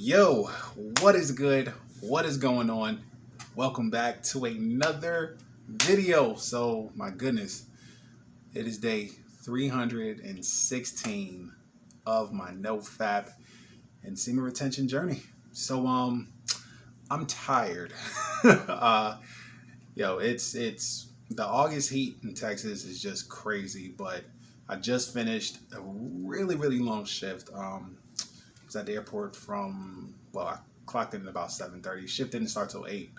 Yo, what is good? What is going on? Welcome back to another video. So, my goodness, it is day 316 of my NoFap and semen retention journey. So, I'm tired. uh, it's the August heat in Texas is just crazy, but I just finished a really long shift. Was at the airport I clocked in at about 7:30. Shift didn't start till 8,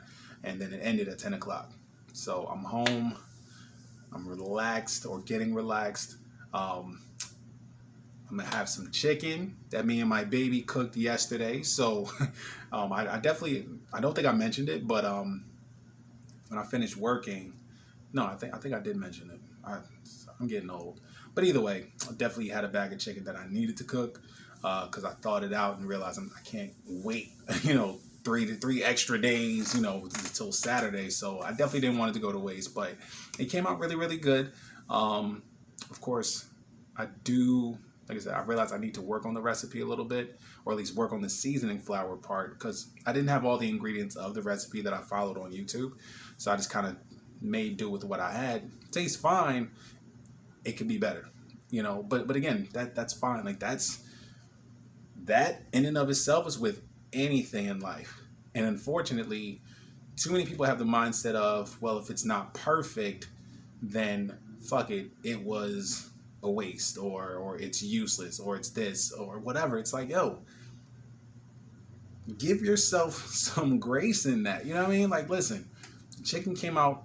and then it ended at 10 o'clock. So I'm home. I'm relaxed or getting relaxed. I'm gonna have some chicken that me and my baby cooked yesterday. So I don't think I mentioned it, but when I finished working, no, I think I did mention it. I'm getting old, but either way, I definitely had a bag of chicken that I needed to cook because I thought it out and realized I can't wait, 3 extra days, until Saturday. So I definitely didn't want it to go to waste, but it came out really good. Of course, I do. Like I said, I realized I need to work on the recipe a little bit, or at least work on the seasoning flour part, because I didn't have all the ingredients of the recipe that I followed on YouTube. So I just kind of made do with what I had. Tastes fine. It could be better, But again, that's fine. Like that in and of itself is with anything in life. And unfortunately, too many people have the mindset of, well, if it's not perfect, then fuck it. It was a waste, or it's useless, or it's this, or whatever. It's like, yo, give yourself some grace in that. You know what I mean? Like, listen, chicken came out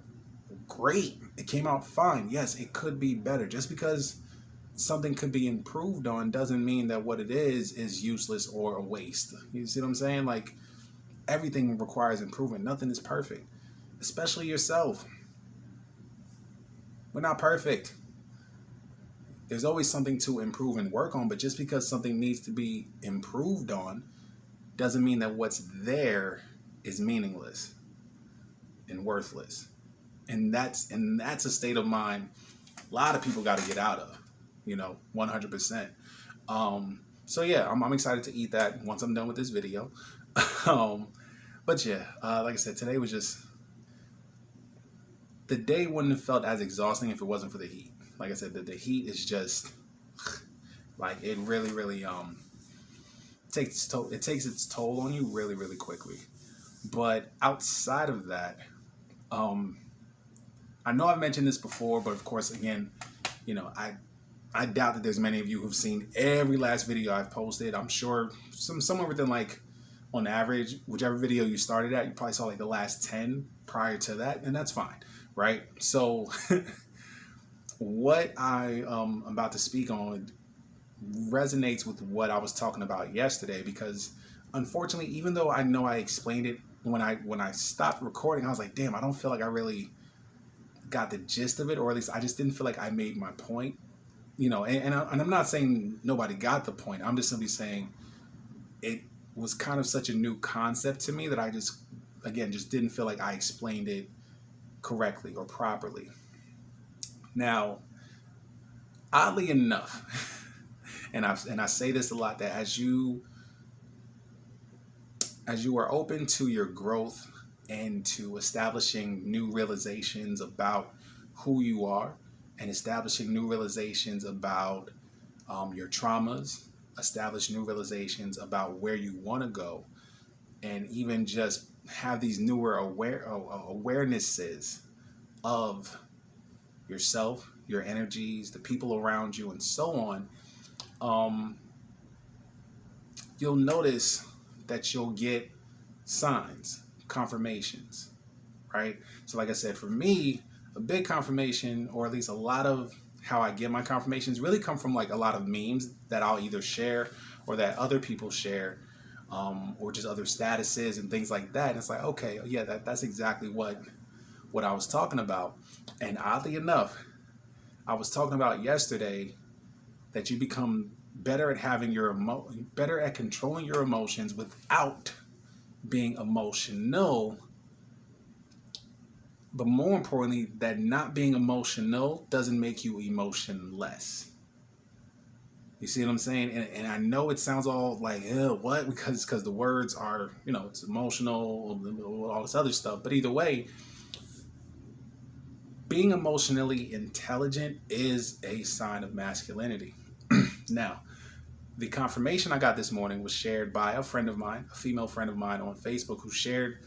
great. It came out fine. Yes, it could be better. Just because something could be improved on doesn't mean that what it is useless or a waste. You see what I'm saying? Like, everything requires improvement. Nothing is perfect, especially yourself. We're not perfect. There's always something to improve and work on, but just because something needs to be improved on doesn't mean that what's there is meaningless and worthless. And that's a state of mind a lot of people got to get out of, 100%. So yeah, I'm excited to eat that once I'm done with this video. But yeah, like I said, today was just, the day wouldn't have felt as exhausting if it wasn't for the heat. Like I said, the heat is just like, it really takes its toll on you really quickly. But outside of that, I know I've mentioned this before, but of course, again, I doubt that there's many of you who've seen every last video I've posted. I'm sure somewhere within, like, on average, whichever video you started at, you probably saw like the last 10 prior to that, and that's fine, right? So what I am about to speak on resonates with what I was talking about yesterday, because unfortunately, even though I know I explained it when I stopped recording, I was like, damn, I don't feel like I really got the gist of it, or at least I just didn't feel like I made my point, and I'm not saying nobody got the point. I'm just simply saying it was kind of such a new concept to me that I just didn't feel like I explained it correctly or properly. Now, oddly enough, and I say this a lot, that as you are open to your growth and to establishing new realizations about who you are, and establishing new realizations about your traumas, establish new realizations about where you want to go, and even just have these newer awarenesses of yourself, your energies, the people around you, and so on, you'll notice that you'll get signs, confirmations, right? So like I said, for me, a big confirmation, or at least a lot of how I get my confirmations, really come from like a lot of memes that I'll either share or that other people share, or just other statuses and things like that. And it's like, okay, yeah, that's exactly what I was talking about. And oddly enough, I was talking about yesterday that you become better at having better at controlling your emotions without being emotional. But more importantly, that not being emotional doesn't make you emotionless. You see what I'm saying? And I know it sounds all like, what? Because the words are, it's emotional, all this other stuff. But either way, being emotionally intelligent is a sign of masculinity. Now, the confirmation I got this morning was shared by a friend of mine, a female friend of mine on Facebook, who shared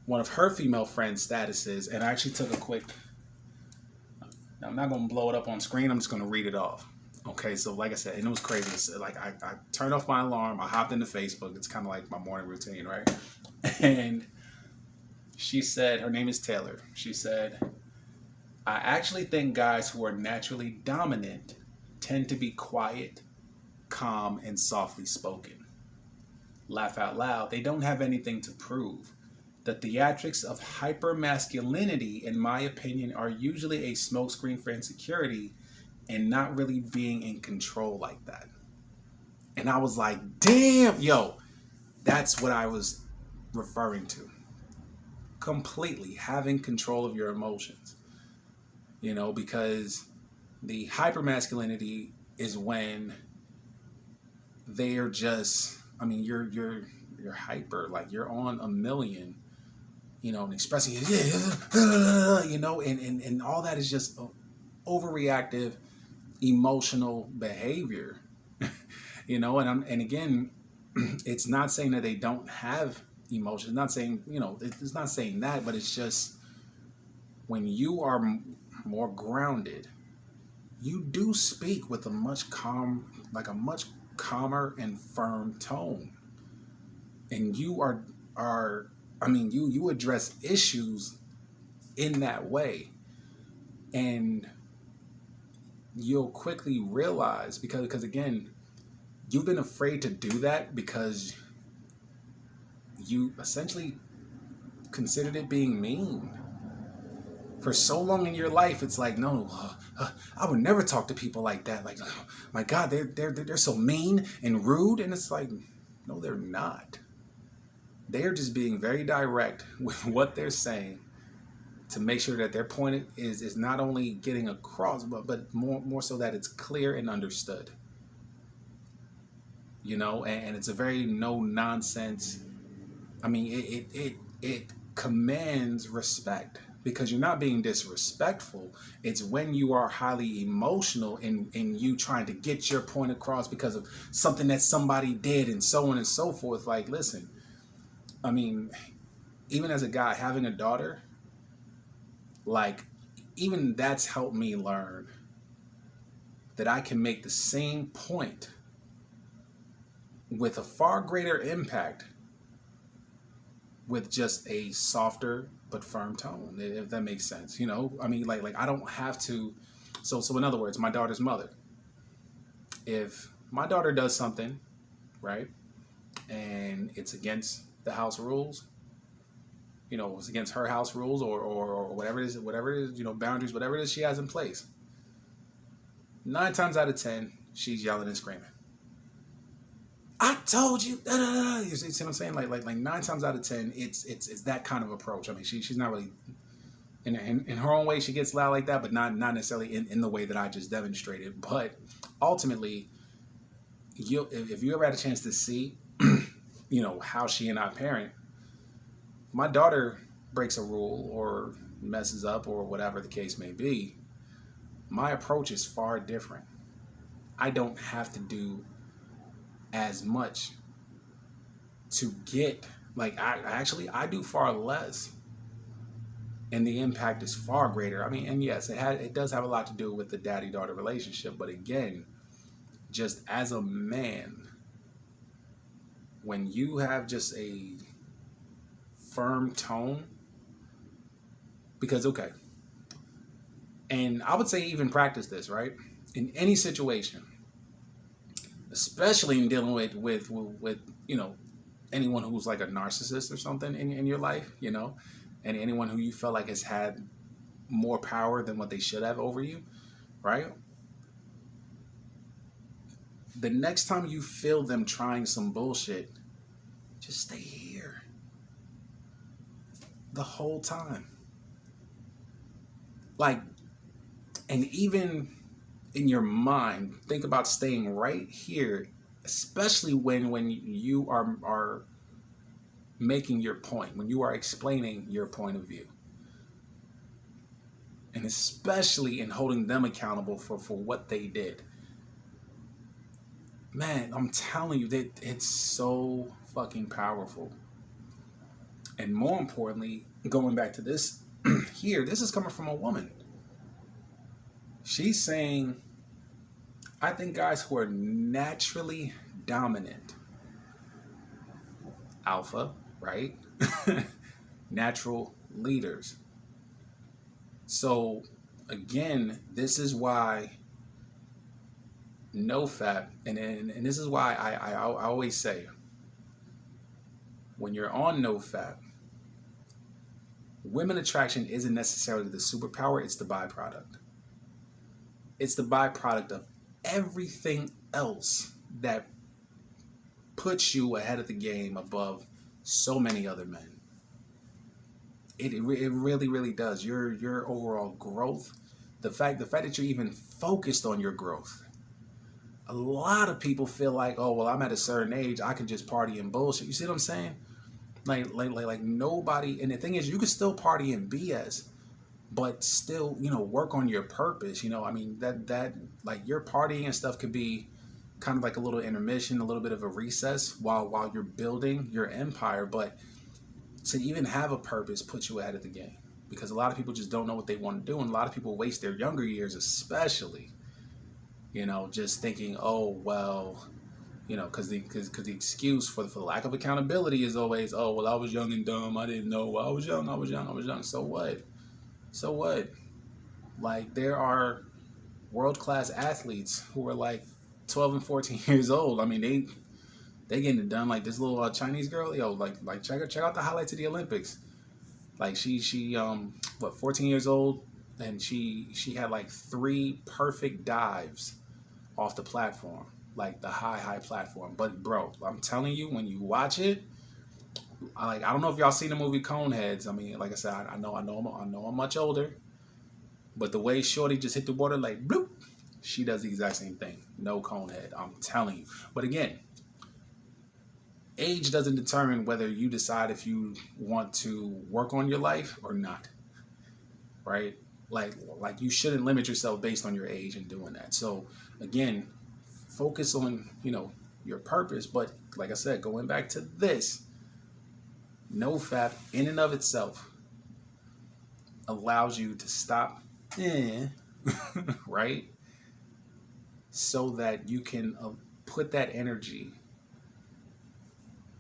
one of her female friends' statuses. And I actually took a quick, now I'm not going to blow it up on screen. I'm just going to read it off. Okay, so like I said, and it was crazy. It's like I turned off my alarm. I hopped into Facebook. It's kind of like my morning routine, right? And she said, her name is Taylor. She said, I actually think guys who are naturally dominant tend to be quiet, calm, and softly spoken. Laugh out loud. They don't have anything to prove. The theatrics of hypermasculinity, in my opinion, are usually a smokescreen for insecurity and not really being in control like that. And I was like, damn, yo, that's what I was referring to. Completely having control of your emotions. Because the hypermasculinity is when they are just, you're hyper, like you're on a million, and expressing, and all that is just overreactive emotional behavior, and again, it's not saying that they don't have emotions, not saying, it's not saying that, but it's just when you are more grounded, you do speak with a much calmer and firm tone, and you you address issues in that way, and you'll quickly realize, because again, you've been afraid to do that because you essentially considered it being mean for so long in your life. It's like, no, I would never talk to people like that. Like, oh my God, they're so mean and rude. And it's like, no, they're not. They're just being very direct with what they're saying to make sure that their point is not only getting across, but more so that it's clear and understood. And it's a very no nonsense. It commands respect, because you're not being disrespectful. It's when you are highly emotional and you trying to get your point across because of something that somebody did and so on and so forth. Like, listen, even as a guy having a daughter, like, even that's helped me learn that I can make the same point with a far greater impact with just a softer but firm tone, if that makes sense. Like I don't have to. So in other words, my daughter's mother, if my daughter does something, right, and it's against the house rules, it's against her house rules or whatever it is, boundaries, whatever it is she has in place, 9 times out of 10, she's yelling and screaming. I told you. Da, da, da. You see what I'm saying? Like 9 times out of 10, it's that kind of approach. She's not really in her own way. She gets loud like that, but not necessarily in the way that I just demonstrated. But ultimately, if you ever had a chance to see, how she and I parent, my daughter breaks a rule or messes up or whatever the case may be, my approach is far different. I don't have to do as much to get, like, I do far less, and the impact is far greater. And yes, it does have a lot to do with the daddy-daughter relationship, but again, just as a man, when you have just a firm tone, because okay, and I would say even practice this, right, in any situation, especially in dealing with anyone who's like a narcissist or something in your life, and anyone who you felt like has had more power than what they should have over you, right? The next time you feel them trying some bullshit, just stay here the whole time. Like, and even in your mind, think about staying right here, especially when you are making your point, when you are explaining your point of view, and especially in holding them accountable for what they did. Man, I'm telling you that it's so fucking powerful. And more importantly, going back to this here, this is coming from a woman. She's saying, I think guys who are naturally dominant, alpha, right? Natural leaders. So again, this is why NoFap, and this is why I always say, when you're on NoFap, women attraction isn't necessarily the superpower, it's the byproduct. It's the byproduct of everything else that puts you ahead of the game above so many other men. It really, really does. Your overall growth, the fact that you're even focused on your growth. A lot of people feel like, oh, well, I'm at a certain age, I can just party and bullshit. You see what I'm saying? Like nobody, and the thing is, you can still party and BS, but still, work on your purpose. I mean, that like your partying and stuff could be kind of like a little intermission, a little bit of a recess while you're building your empire. But to even have a purpose puts you ahead of the game, because a lot of people just don't know what they want to do, and a lot of people waste their younger years, especially, just thinking, oh well, because the excuse for the lack of accountability is always, oh well, I was young and dumb, I didn't know, well, I was young. So what? Like, there are world-class athletes who are like 12 and 14 years old. I mean, they getting it done. Like this little Chinese girl, like check out the highlights of the Olympics. Like she 14 years old, and she had like 3 perfect dives off the platform, like the high platform. But bro, I'm telling you, when you watch it, I don't know if y'all seen the movie Coneheads. I mean, like I said, I know I'm much older, but the way Shorty just hit the water like bloop, she does the exact same thing. No Conehead, I'm telling you. But again, age doesn't determine whether you decide if you want to work on your life or not, right? Like you shouldn't limit yourself based on your age in doing that. So again, focus on, your purpose. But like I said, going back to this, NoFap in and of itself allows you to stop, right? So that you can put that energy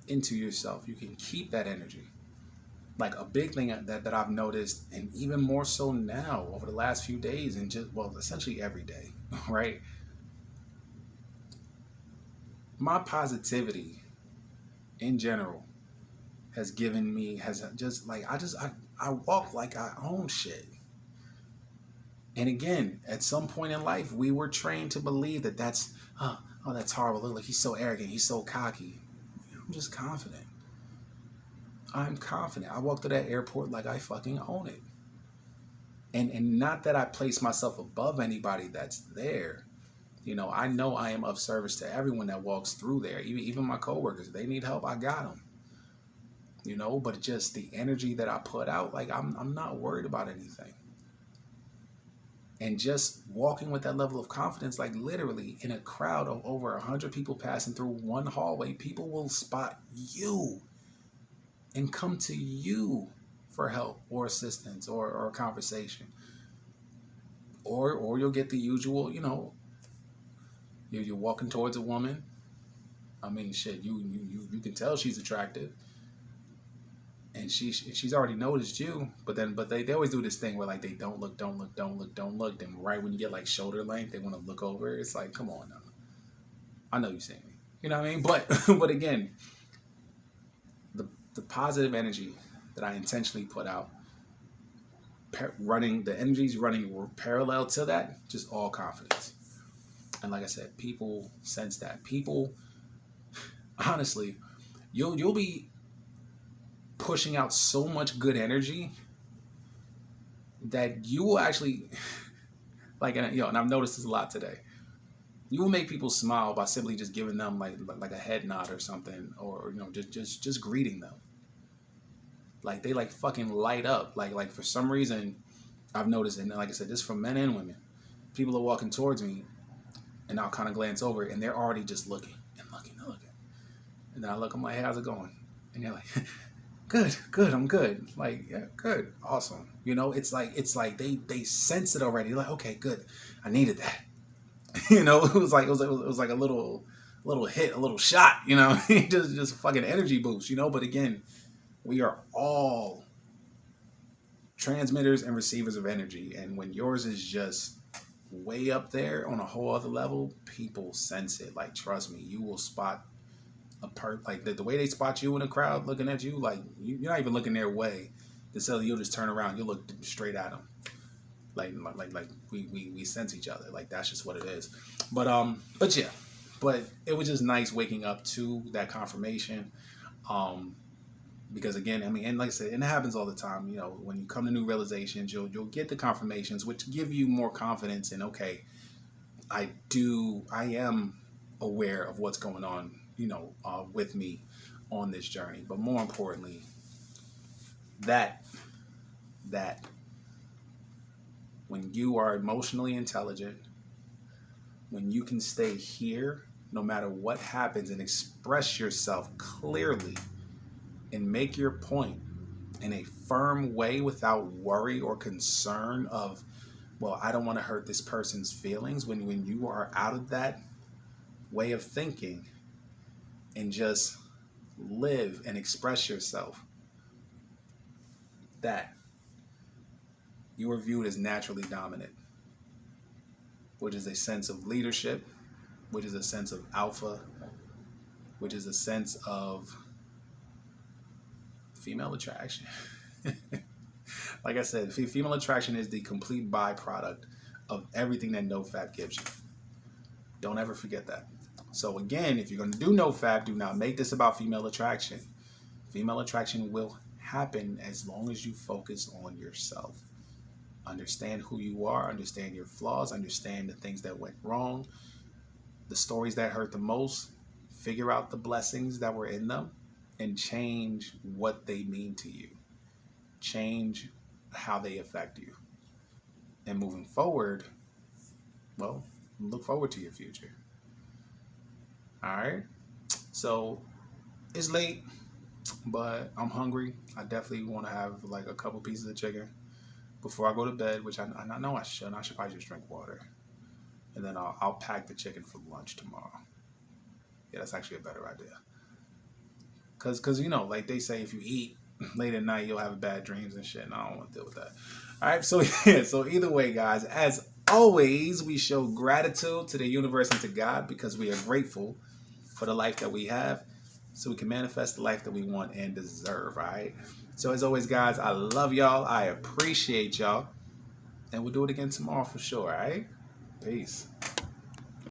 into yourself. You can keep that energy. Like a big thing that I've noticed, and even more so now over the last few days, and essentially every day, right? My positivity in general has just like, I walk like I own shit. And again, at some point in life, we were trained to believe that's horrible. Look, like he's so arrogant, he's so cocky. I'm just confident. I'm confident. I walk to that airport like I fucking own it. And not that I place myself above anybody that's there. I know I am of service to everyone that walks through there. Even my coworkers, if they need help, I got them. But just the energy that I put out, like I'm not worried about anything. And just walking with that level of confidence, like literally in a crowd of over 100 people passing through one hallway, people will spot you and come to you for help or assistance or a conversation. Or you'll get the usual, you're walking towards a woman. I mean, shit, you can tell she's attractive. And she's already noticed you, but they always do this thing where like they don't look. Then right when you get like shoulder length, they want to look over. It's like, come on now. I know you see me. You know what I mean? But again, the positive energy that I intentionally put out, the energy's running parallel to that, just all confidence. And like I said, people sense that. People, honestly, you'll be pushing out so much good energy that you will actually, Like, and, and I've noticed this a lot today. You will make people smile by simply just giving them like a head nod or something, or just greeting them. Like they like fucking light up. Like for some reason, I've noticed, and like I said, this from men and women. People are walking towards me, and I'll kind of glance over, and they're already just looking and looking and looking. And then I look, I'm like, hey, how's it going? And they're like, good, I'm good. Like, yeah, good, awesome. It's like they sense it already. They're like, okay, good, I needed that. It was like a little hit, a little shot. Just a fucking energy boost. But again, we are all transmitters and receivers of energy, and when yours is just way up there on a whole other level, people sense it. Like, trust me, you will spot like the way they spot you in a crowd looking at you, like you're not even looking their way. You'll just turn around, you look straight at them. Like we sense each other. Like, that's just what it is. But yeah, but it was just nice waking up to that confirmation. Because again, I mean, and like I said, and it happens all the time. When you come to new realizations, you'll get the confirmations, which give you more confidence in, okay, I am aware of what's going on, with me on this journey. But more importantly, that when you are emotionally intelligent, when you can stay here no matter what happens and express yourself clearly and make your point in a firm way without worry or concern of, well, I don't want to hurt this person's feelings. When you are out of that way of thinking and just live and express yourself, that you are viewed as naturally dominant, which is a sense of leadership, which is a sense of alpha, which is a sense of female attraction. Like I said, female attraction is the complete byproduct of everything that NoFap gives you. Don't ever forget that. So again, if you're going to do NoFap, do not make this about female attraction. Female attraction will happen as long as you focus on yourself. Understand who you are, understand your flaws, understand the things that went wrong, the stories that hurt the most, figure out the blessings that were in them, and change what they mean to you. Change how they affect you. And moving forward, well, look forward to your future. All right? So it's late, but I'm hungry. I definitely want to have like a couple pieces of chicken before I go to bed, which I know I should. I should probably just drink water. And then I'll pack the chicken for lunch tomorrow. Yeah, that's actually a better idea. Because like they say, if you eat late at night, you'll have bad dreams and shit, and I don't want to deal with that. All right, so yeah, so either way, guys, as always, we show gratitude to the universe and to God because we are grateful for the life that we have, so we can manifest the life that we want and deserve, all right? So as always, guys, I love y'all. I appreciate y'all. And we'll do it again tomorrow for sure, all right? Peace.